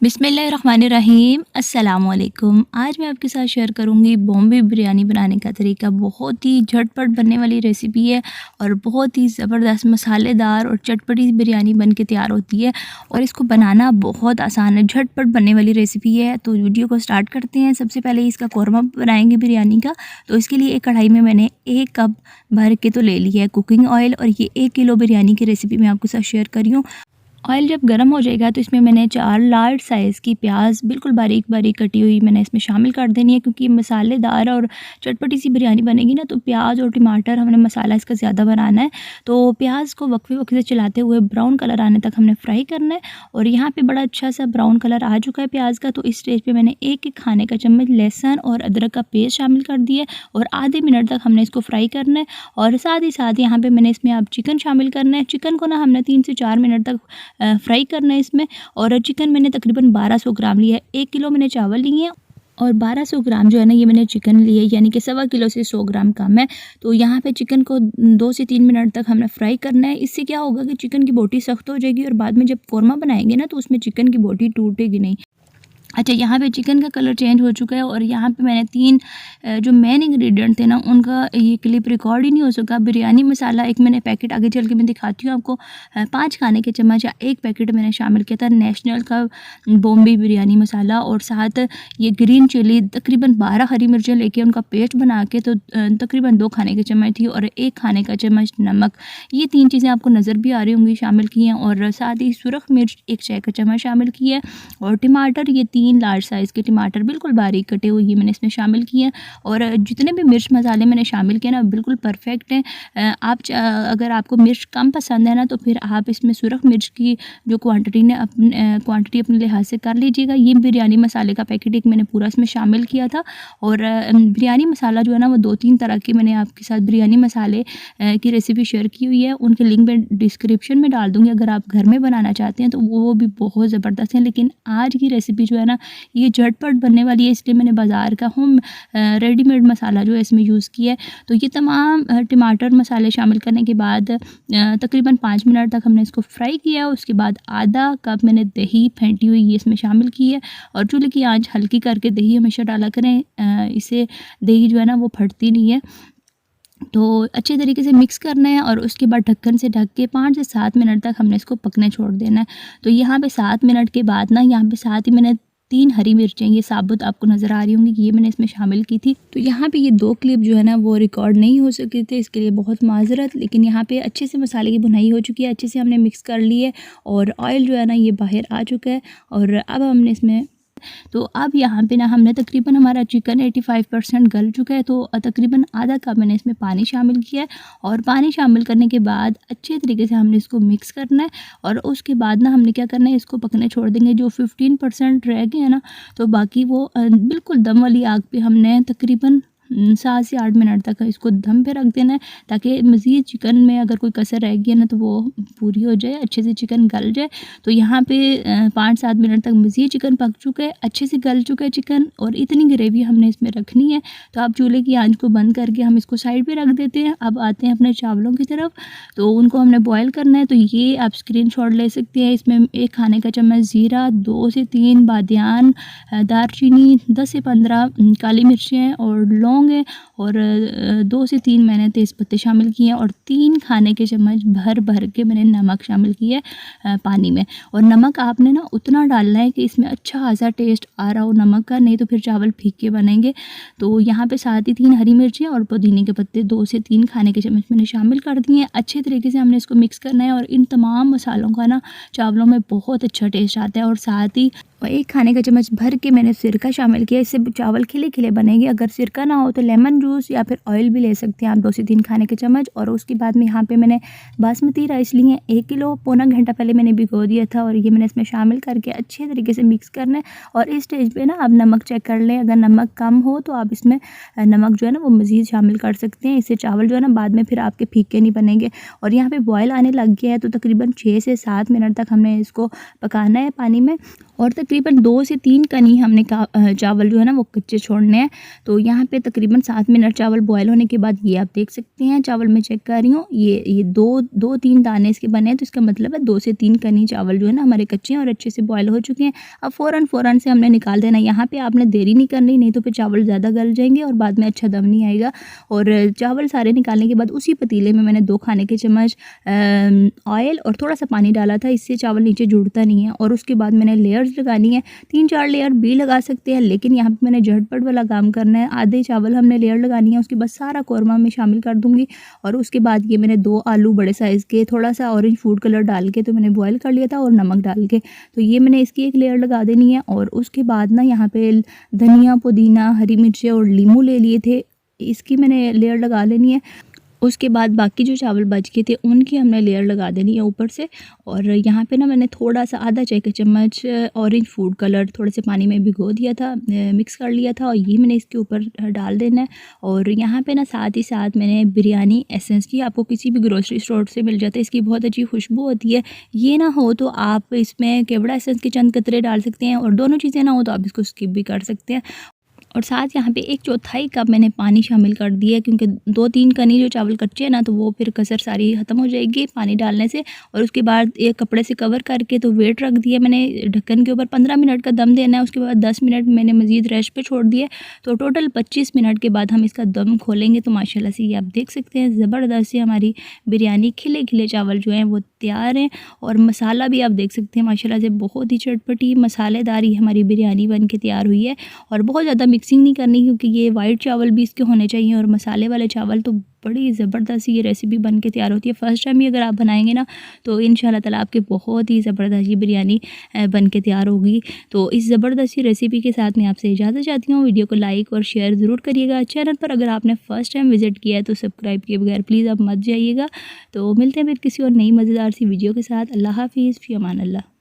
बिस्मिल्लाहिर्रहमानिर्रहीम अस्सलामुअलैकुम। आज मैं आपके साथ शेयर करूंगी बॉम्बे बिरयानी बनाने का तरीका। बहुत ही झटपट बनने वाली रेसिपी है और बहुत ही ज़बरदस्त मसालेदार और चटपटी बिरयानी बन के तैयार होती है और इसको बनाना बहुत आसान है। झटपट बनने वाली रेसिपी है, तो वीडियो को स्टार्ट करते हैं। सबसे पहले इसका कौरमा बनाएंगे बिरयानी का। तो इसके लिए एक कढ़ाई में मैंने 1 कप भर के तो ले लिया है कुकिंग ऑयल, और ये 1 किलो बिरयानी की रेसिपी मैं आपके साथ शेयर कर रही हूँ। ऑयल जब गर्म हो जाएगा तो इसमें मैंने 4 लार्ज साइज़ की प्याज बिल्कुल बारीक बारीक कटी हुई मैंने इसमें शामिल कर देनी है, क्योंकि मसालेदार और चटपटी सी बिरयानी बनेगी ना, तो प्याज और टमाटर हमने मसाला इसका ज़्यादा बनाना है। तो प्याज को वक्फे वक्फे से चलाते हुए ब्राउन कलर आने तक हमने फ्राई करना है। और यहाँ पे बड़ा अच्छा सा ब्राउन कलर आ चुका है प्याज का। तो इस स्टेज पे मैंने 1 खाने का चम्मच लहसुन और अदरक का पेस्ट शामिल कर दिया है और आधे मिनट तक हमने इसको फ्राई करना है। और साथ ही साथ यहाँ पे मैंने इसमें अब चिकन शामिल करना है। चिकन को ना हमने 3 से 4 मिनट तक फ्राई करना है इसमें। और चिकन मैंने तकरीबन 1200 ग्राम लिया है। 1 किलो मैंने चावल लिए हैं और 1200 ग्राम जो है ना ये मैंने चिकन लिए, यानी कि 1.25 किलो से 100 ग्राम कम है। तो यहाँ पे चिकन को 2 से 3 मिनट तक हमने फ्राई करना है। इससे क्या होगा कि चिकन की बोटी सख्त हो जाएगी और बाद में जब कौरमा बनाएंगे ना, तो उसमें चिकन की बोटी टूटेगी नहीं। अच्छा, यहाँ पे चिकन का कलर चेंज हो चुका है और यहाँ पे मैंने 3 जो मेन इंग्रेडिएंट थे ना, उनका ये क्लिप रिकॉर्ड ही नहीं हो सका। बिरयानी मसाला एक मैंने पैकेट आगे चल के मैं दिखाती हूँ आपको। 5 खाने के चम्मच या 1 पैकेट मैंने शामिल किया था नेशनल का बॉम्बे बिरयानी मसाला। और साथ ये ग्रीन चिली तकरीबन 12 हरी मिर्चें लेके उनका पेस्ट बना के तो तकरीबन 2 खाने के चम्मच थी, और 1 खाने का चम्मच नमक। ये 3 चीज़ें आपको नज़र भी आ रही होंगी शामिल की हैं। और साथ ही सुरख मिर्च 1 चाय का चम्मच शामिल किया है। और टमाटर, ये 3 लार्ज साइज़ के टमाटर बिल्कुल बारीक कटे हुए ये मैंने इसमें शामिल किए हैं। और जितने भी मिर्च मसाले मैंने शामिल किए ना बिल्कुल परफेक्ट हैं। अगर आपको मिर्च कम पसंद है ना, तो फिर आप इसमें सुरख मिर्च की जो क्वांटिटी अपने लिहाज से कर लीजिएगा। ये बिरयानी मसाले का पैकेट एक मैंने पूरा इसमें शामिल किया था। और बिरयानी मसाला जो है ना, वो 2-3 तरह के मैंने आपके साथ बिरयानी मसाले की रेसिपी शेयर की हुई है। उनके लिंक मैं डिस्क्रिप्शन में डाल दूँगी। अगर आप घर में बनाना चाहते हैं तो वो भी बहुत ज़बरदस्त हैं। लेकिन आज की रेसिपी जो है ना, ये झटपट बनने वाली है, इसलिए मैंने बाज़ार का होम रेडीमेड मसाला जो है इसमें यूज़ किया है। तो ये तमाम टमाटर मसाले शामिल करने के बाद तकरीबन 5 मिनट तक हमने इसको फ्राई किया। उसके बाद आधा कप मैंने दही फेंटी हुई ये इसमें शामिल की है। और चूल्हे की आंच हल्की करके दही हमेशा डाला करें, इससे दही जो है ना वो फटती नहीं है। तो अच्छे तरीके से मिक्स करना है और उसके बाद ढक्कन से ढक के 5 से 7 मिनट तक हमने इसको पकने छोड़ देना है। तो यहाँ पे 7 मिनट के बाद ना, यहाँ पे साथ ही मैंने 3 हरी मिर्चें ये साबुत आपको नज़र आ रही होंगी कि ये मैंने इसमें शामिल की थी। तो यहाँ पे ये 2 क्लिप जो है ना वो रिकॉर्ड नहीं हो सके थे, इसके लिए बहुत माज़रत। लेकिन यहाँ पे अच्छे से मसाले की भुनाई हो चुकी है, अच्छे से हमने मिक्स कर ली है और ऑयल जो है ना ये बाहर आ चुका है। और अब हमने इसमें, तो अब यहाँ पे ना हमने तकरीबन हमारा चिकन 85% गल चुका है। तो तकरीबन आधा कप मैंने इसमें पानी शामिल किया है। और पानी शामिल करने के बाद अच्छे तरीके से हमने इसको मिक्स करना है। और उसके बाद ना हमने क्या करना है, इसको पकने छोड़ देंगे। जो 15% रह गए हैं ना, तो बाकी वो बिल्कुल दम वाली आग पे हमने तकरीबन 7 से 8 मिनट तक इसको दम पे रख देना है, ताकि मज़ीद चिकन में अगर कोई कसर रह गई है ना, तो वो पूरी हो जाए, अच्छे से चिकन गल जाए। तो यहाँ पे 5-7 मिनट तक मज़ीद चिकन पक चुका है, अच्छे से गल चुका है चिकन। और इतनी ग्रेवी हमने इसमें रखनी है। तो आप चूल्हे की आंच को बंद करके हम इसको साइड पर रख देते हैं। अब आते हैं अपने चावलों की तरफ। तो उनको हमने बॉयल करना है। तो ये आप स्क्रीनशॉट ले सकते हैं। इसमें 1 खाने का चम्मच ज़ीरा, 2 से 3 बादियान, दालचीनी, 10 से 15 काली मिर्चें और लौंग है। और 2 से 3 मैंने तेज़पत्ते शामिल किए हैं। और 3 खाने के चम्मच भर भर के मैंने नमक शामिल किया है पानी में। और नमक आपने ना उतना डालना है कि इसमें अच्छा खासा टेस्ट आ रहा हो नमक का, नहीं तो फिर चावल फीके बनेंगे। तो यहाँ पे साथ ही 3 हरी मिर्चें और पुदीने के पत्ते 2 से 3 खाने के चम्मच मैंने शामिल कर दिए हैं। अच्छे तरीके से हमने इसको मिक्स करना है। और इन तमाम मसालों का ना चावलों में बहुत अच्छा टेस्ट आता है। और साथ ही 1 खाने का चम्मच भर के मैंने सिरका शामिल किया। इससे चावल खिले खिले बनेंगे। अगर सिरका ना हो तो लेमन जूस या फिर ऑयल भी ले सकते हैं आप, 2 से 3 खाने के चम्मच। और उसके बाद में यहाँ पे मैंने बासमती राइस लिए हैं 1 किलो, पौना घंटा पहले मैंने भिगो दिया था। और ये मैंने इसमें शामिल करके अच्छे तरीके से मिक्स करना है। और इस स्टेज पे ना आप नमक चेक कर लें। अगर नमक कम हो तो आप इसमें नमक जो है ना वो मज़ीद शामिल कर सकते हैं। इससे चावल जो है ना बाद में फिर आपके फीके नहीं बनेंगे। और यहाँ पे बॉयल आने लग गया है, तो तकरीबन 6 से 7 मिनट तक हमने इसको पकाना है पानी में। और तकरीबन तकरीबन 2 से 3 कनी हमने चावल जो है ना वो कच्चे छोड़ने हैं। तो यहाँ पे तकरीबन 7 मिनट चावल बॉयल होने के बाद ये आप देख सकते हैं चावल मैं चेक कर रही हूँ, ये 2-3 दाने इसके बने हैं, तो इसका मतलब है 2 से 3 कनी चावल जो है ना हमारे कच्चे हैं और अच्छे से बॉयल हो चुके हैं। अब फ़ौरन से हमने निकाल देना। यहाँ पे आपने देरी नहीं करनी, नहीं तो फिर चावल ज़्यादा गल जाएंगे और बाद में अच्छा दम नहीं आएगा। और चावल सारे निकालने के बाद उसी पतीले में मैंने 2 खाने के चम्मच ऑयल और थोड़ा सा पानी डाला था, इससे चावल नीचे जुड़ता नहीं है। और उसके बाद मैंने लेयर्स लगानी है, 3-4 लेयर भी लगा सकते हैं, लेकिन यहाँ पे मैंने झटपट वाला काम करना है। आधे चावल हमने लेयर लगानी है, उसके बाद सारा कौरमा में शामिल कर दूँगी। और उसके बाद ये मैंने 2 आलू बड़े साइज़ के थोड़ा सा ऑरेंज फूड कलर डाल के तो मैंने बॉयल कर लिया था और नमक डाल के, तो ये मैंने इसकी एक लेयर लगा देनी है। और उसके बाद ना यहाँ पे धनिया, पुदीना, हरी मिर्चें और नींबू ले लिए थे, इसकी मैंने लेयर लगा लेनी है। उसके बाद बाकी जो चावल बच गए थे उनकी हमने लेयर लगा देनी है ऊपर से। और यहाँ पे ना मैंने थोड़ा सा आधा चाय का चम्मच ऑरेंज फूड कलर थोड़े से पानी में भिगो दिया था, मिक्स कर लिया था, और ये मैंने इसके ऊपर डाल देना है। और यहाँ पे ना साथ ही साथ मैंने बिरयानी एसेंस की, आपको किसी भी ग्रोसरी स्टोर से मिल जाता है, इसकी बहुत अच्छी खुशबू होती है। ये ना हो तो आप इसमें केवड़ा एसेंस के चंद कतरे डाल सकते हैं, और दोनों चीज़ें ना हो तो आप इसको स्किप भी कर सकते हैं। और साथ यहाँ पे 1/4 कप मैंने पानी शामिल कर दिया है, क्योंकि 2-3 कनी जो चावल कच्चे हैं ना तो वो फिर कसर सारी ख़त्म हो जाएगी पानी डालने से। और उसके बाद एक कपड़े से कवर करके तो वेट रख दिया मैंने ढक्कन के ऊपर, 15 मिनट का दम देना है। उसके बाद 10 मिनट मैंने मज़ीद रेस्ट पे छोड़ दिए, तो टोटल 25 मिनट के बाद हम इसका दम खोलेंगे। तो माशाल्लाह से ये आप देख सकते हैं ज़बरदस्त से हमारी बिरयानी खिले खिले चावल जो हैं वो तैयार हैं। और मसाला भी आप देख सकते हैं माशाल्लाह से बहुत ही चटपटी मसालेदार हमारी बिरयानी बन के तैयार हुई है। और बहुत ज़्यादा मिक्सिंग नहीं करनी, क्योंकि ये वाइट चावल भी इसके होने चाहिए और मसाले वाले चावल, तो बड़ी ज़बरदस्त ये रेसिपी बन के तैयार होती है। फ़र्स्ट टाइम ही अगर आप बनाएंगे ना तो इंशाल्लाह ताला आपके बहुत ही ज़बरदस्त ये बिरयानी बन के तैयार होगी। तो इस ज़बरदस्त रेसिपी के साथ मैं आपसे इजाज़त चाहती हूँ। वीडियो को लाइक और शेयर ज़रूर करिएगा। चैनल पर अगर आपने फ़र्स्ट टाइम विज़िट किया है तो सब्सक्राइब किए बगैर प्लीज़ आप मत जाइएगा। तो मिलते हैं फिर किसी और नई मज़ेदार सी वीडियो के साथ। अल्लाह हाफ़िज़, फ़ी अमान अल्लाह।